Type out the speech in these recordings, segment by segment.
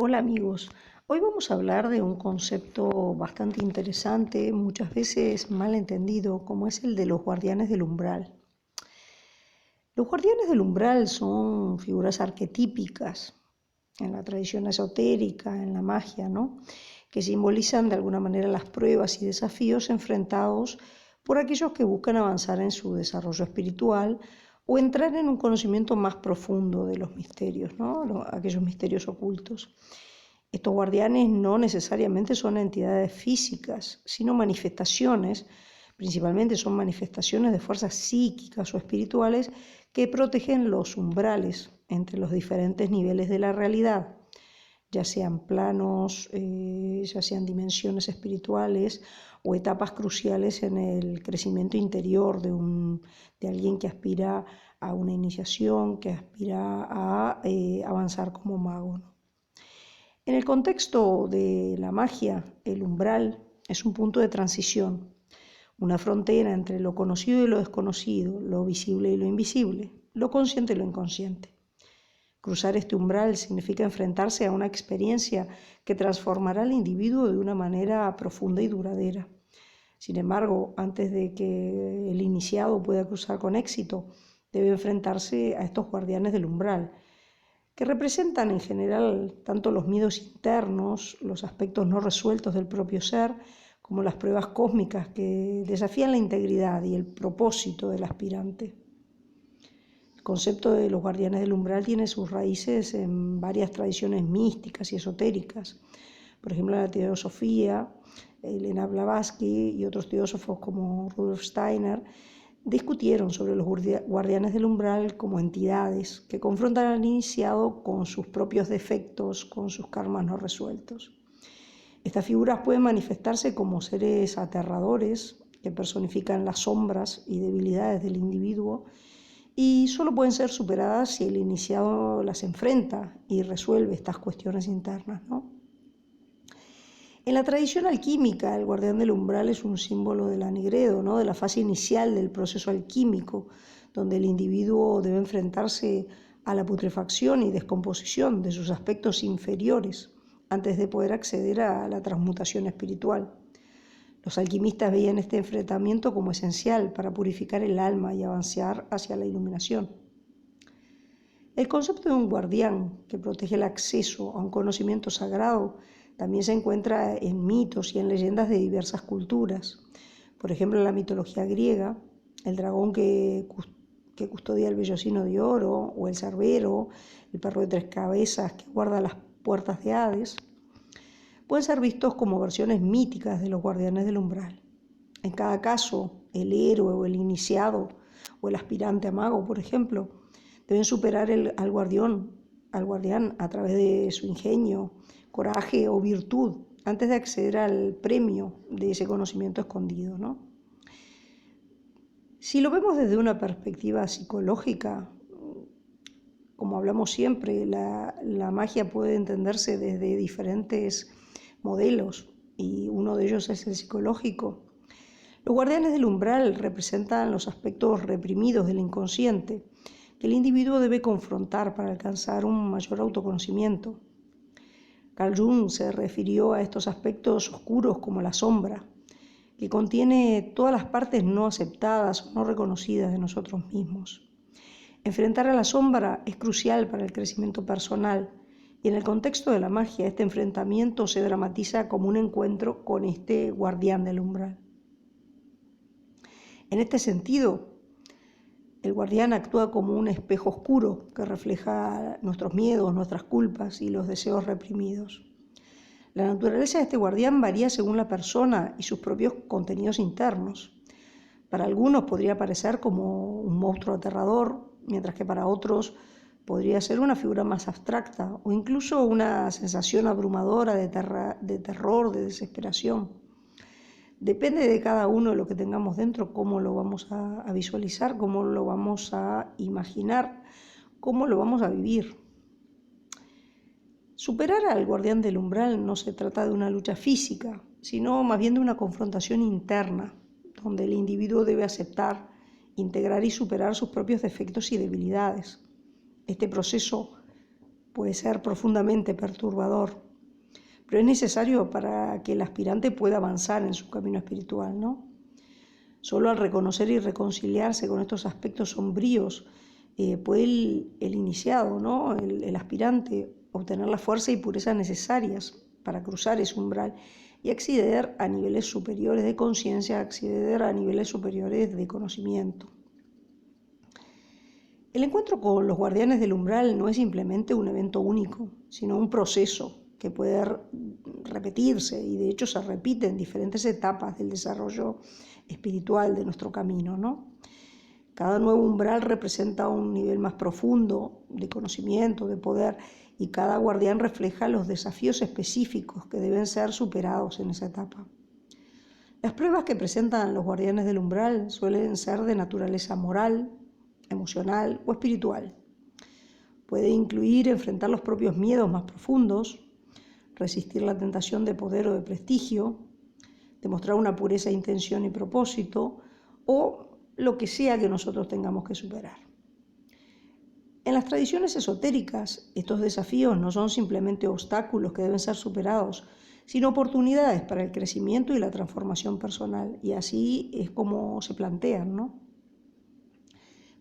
Hola amigos, hoy vamos a hablar de un concepto bastante interesante, muchas veces mal entendido, como es el de los guardianes del umbral. Los guardianes del umbral son figuras arquetípicas en la tradición esotérica, en la magia, ¿no? Que simbolizan de alguna manera las pruebas y desafíos enfrentados por aquellos que buscan avanzar en su desarrollo espiritual o entrar en un conocimiento más profundo de los misterios, ¿no? Aquellos misterios ocultos. Estos guardianes no necesariamente son entidades físicas, sino manifestaciones, principalmente son manifestaciones de fuerzas psíquicas o espirituales que protegen los umbrales entre los diferentes niveles de la realidad, ya sean planos, ya sean dimensiones espirituales o etapas cruciales en el crecimiento interior de alguien que aspira a una iniciación, que aspira a avanzar como mago, ¿no? En el contexto de la magia, el umbral es un punto de transición, una frontera entre lo conocido y lo desconocido, lo visible y lo invisible, lo consciente y lo inconsciente. Cruzar este umbral significa enfrentarse a una experiencia que transformará al individuo de una manera profunda y duradera. Sin embargo, antes de que el iniciado pueda cruzar con éxito, debe enfrentarse a estos guardianes del umbral, que representan en general tanto los miedos internos, los aspectos no resueltos del propio ser, como las pruebas cósmicas que desafían la integridad y el propósito del aspirante. El concepto de los guardianes del umbral tiene sus raíces en varias tradiciones místicas y esotéricas. Por ejemplo, en la teosofía, Elena Blavatsky y otros teósofos como Rudolf Steiner discutieron sobre los guardianes del umbral como entidades que confrontan al iniciado con sus propios defectos, con sus karmas no resueltos. Estas figuras pueden manifestarse como seres aterradores que personifican las sombras y debilidades del individuo y solo pueden ser superadas si el iniciado las enfrenta y resuelve estas cuestiones internas, ¿no? En la tradición alquímica, el guardián del umbral es un símbolo del anigredo, ¿no? De la fase inicial del proceso alquímico, donde el individuo debe enfrentarse a la putrefacción y descomposición de sus aspectos inferiores antes de poder acceder a la transmutación espiritual. Los alquimistas veían este enfrentamiento como esencial para purificar el alma y avanzar hacia la iluminación. El concepto de un guardián que protege el acceso a un conocimiento sagrado también se encuentra en mitos y en leyendas de diversas culturas. Por ejemplo, en la mitología griega, el dragón que custodia el vellocino de oro, o el cerbero, el perro de tres cabezas que guarda las puertas de Hades, pueden ser vistos como versiones míticas de los guardianes del umbral. En cada caso, el héroe o el iniciado o el aspirante a mago, por ejemplo, deben superar al guardián a través de su ingenio, coraje o virtud antes de acceder al premio de ese conocimiento escondido, ¿no? Si lo vemos desde una perspectiva psicológica, como hablamos siempre, la magia puede entenderse desde diferentes modelos y uno de ellos es el psicológico. Los guardianes del umbral representan los aspectos reprimidos del inconsciente que el individuo debe confrontar para alcanzar un mayor autoconocimiento. Carl Jung se refirió a estos aspectos oscuros como la sombra, que contiene todas las partes no aceptadas o no reconocidas de nosotros mismos. Enfrentar a la sombra es crucial para el crecimiento personal y en el contexto de la magia este enfrentamiento se dramatiza como un encuentro con este guardián del umbral. En este sentido, el guardián actúa como un espejo oscuro que refleja nuestros miedos, nuestras culpas y los deseos reprimidos. La naturaleza de este guardián varía según la persona y sus propios contenidos internos. Para algunos podría parecer como un monstruo aterrador, mientras que para otros podría ser una figura más abstracta o incluso una sensación abrumadora de terror, de desesperación. Depende de cada uno de lo que tengamos dentro, cómo lo vamos a visualizar, cómo lo vamos a imaginar, cómo lo vamos a vivir. Superar al guardián del umbral no se trata de una lucha física, sino más bien de una confrontación interna, donde el individuo debe aceptar, integrar y superar sus propios defectos y debilidades. Este proceso puede ser profundamente perturbador, pero es necesario para que el aspirante pueda avanzar en su camino espiritual, ¿no? Solo al reconocer y reconciliarse con estos aspectos sombríos puede el iniciado, ¿no? el aspirante, obtener la fuerza y pureza necesarias para cruzar ese umbral y acceder a niveles superiores de conciencia, acceder a niveles superiores de conocimiento. El encuentro con los guardianes del umbral no es simplemente un evento único, sino un proceso que puede repetirse y de hecho se repite en diferentes etapas del desarrollo espiritual de nuestro camino, ¿no? Cada nuevo umbral representa un nivel más profundo de conocimiento, de poder, y cada guardián refleja los desafíos específicos que deben ser superados en esa etapa. Las pruebas que presentan los guardianes del umbral suelen ser de naturaleza moral, emocional o espiritual. Puede incluir enfrentar los propios miedos más profundos, resistir la tentación de poder o de prestigio, demostrar una pureza de intención y propósito, o lo que sea que nosotros tengamos que superar. En las tradiciones esotéricas, estos desafíos no son simplemente obstáculos que deben ser superados, sino oportunidades para el crecimiento y la transformación personal, y así es como se plantean, ¿no?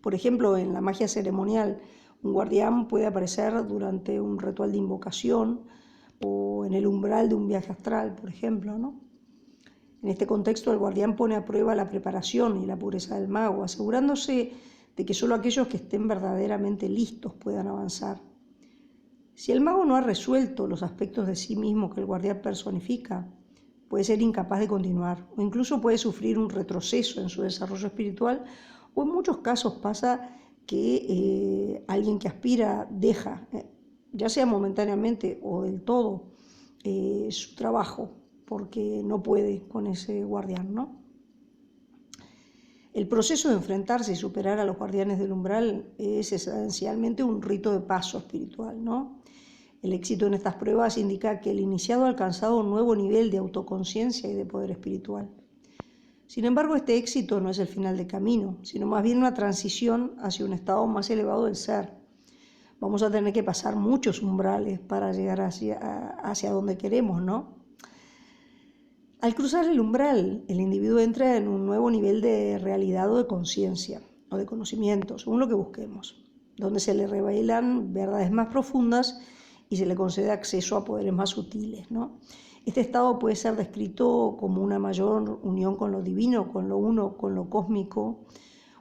Por ejemplo, en la magia ceremonial, un guardián puede aparecer durante un ritual de invocación o en el umbral de un viaje astral, por ejemplo, ¿no? En este contexto, el guardián pone a prueba la preparación y la pureza del mago, asegurándose de que solo aquellos que estén verdaderamente listos puedan avanzar. Si el mago no ha resuelto los aspectos de sí mismo que el guardián personifica, puede ser incapaz de continuar o incluso puede sufrir un retroceso en su desarrollo espiritual, o en muchos casos pasa que alguien que aspira deja, ya sea momentáneamente o del todo, su trabajo porque no puede con ese guardián, ¿no? El proceso de enfrentarse y superar a los guardianes del umbral es esencialmente un rito de paso espiritual, ¿no? El éxito en estas pruebas indica que el iniciado ha alcanzado un nuevo nivel de autoconciencia y de poder espiritual. Sin embargo, este éxito no es el final del camino, sino más bien una transición hacia un estado más elevado del ser. Vamos a tener que pasar muchos umbrales para llegar hacia donde queremos, ¿no? Al cruzar el umbral, el individuo entra en un nuevo nivel de realidad o de conciencia o de conocimiento, según lo que busquemos, donde se le revelan verdades más profundas y se le concede acceso a poderes más sutiles, ¿no? Este estado puede ser descrito como una mayor unión con lo divino, con lo uno, con lo cósmico,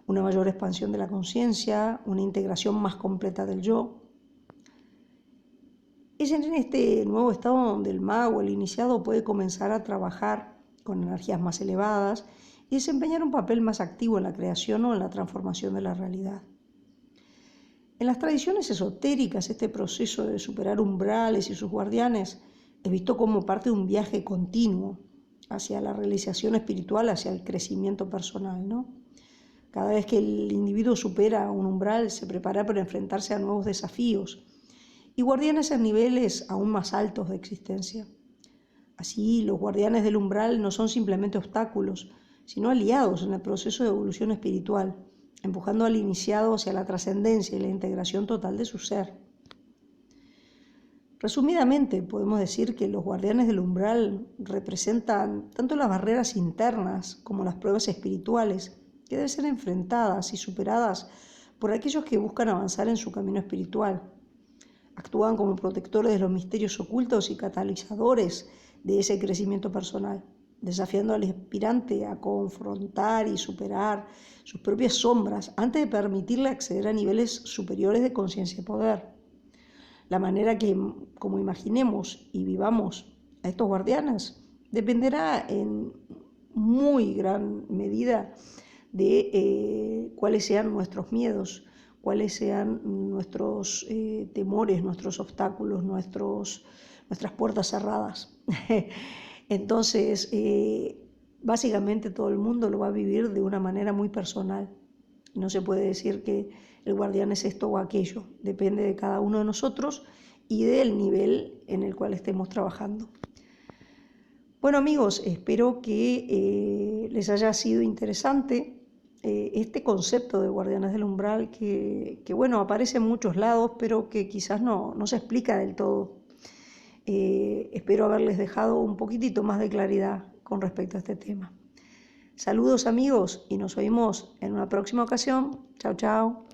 una mayor expansión de la conciencia, una integración más completa del yo. Es en este nuevo estado donde el mago, el iniciado, puede comenzar a trabajar con energías más elevadas y desempeñar un papel más activo en la creación o en la transformación de la realidad. En las tradiciones esotéricas, este proceso de superar umbrales y sus guardianes es visto como parte de un viaje continuo hacia la realización espiritual, hacia el crecimiento personal, ¿no? Cada vez que el individuo supera un umbral, se prepara para enfrentarse a nuevos desafíos y guardianes en niveles aún más altos de existencia. Así, los guardianes del umbral no son simplemente obstáculos, sino aliados en el proceso de evolución espiritual, empujando al iniciado hacia la trascendencia y la integración total de su ser. Resumidamente, podemos decir que los guardianes del umbral representan tanto las barreras internas como las pruebas espirituales que deben ser enfrentadas y superadas por aquellos que buscan avanzar en su camino espiritual. Actúan como protectores de los misterios ocultos y catalizadores de ese crecimiento personal, desafiando al aspirante a confrontar y superar sus propias sombras antes de permitirle acceder a niveles superiores de conciencia y poder. La manera que, como imaginemos y vivamos a estos guardianes, dependerá en muy gran medida de cuáles sean nuestros miedos, cuáles sean nuestros temores, nuestros obstáculos, nuestras puertas cerradas. Entonces, básicamente todo el mundo lo va a vivir de una manera muy personal. No se puede decir que el guardián es esto o aquello, depende de cada uno de nosotros y del nivel en el cual estemos trabajando. Bueno amigos, espero que les haya sido interesante este concepto de guardianes del umbral que, bueno, aparece en muchos lados, pero que quizás no se explica del todo. Espero haberles dejado un poquitito más de claridad con respecto a este tema. Saludos amigos y nos oímos en una próxima ocasión. Chao, chao.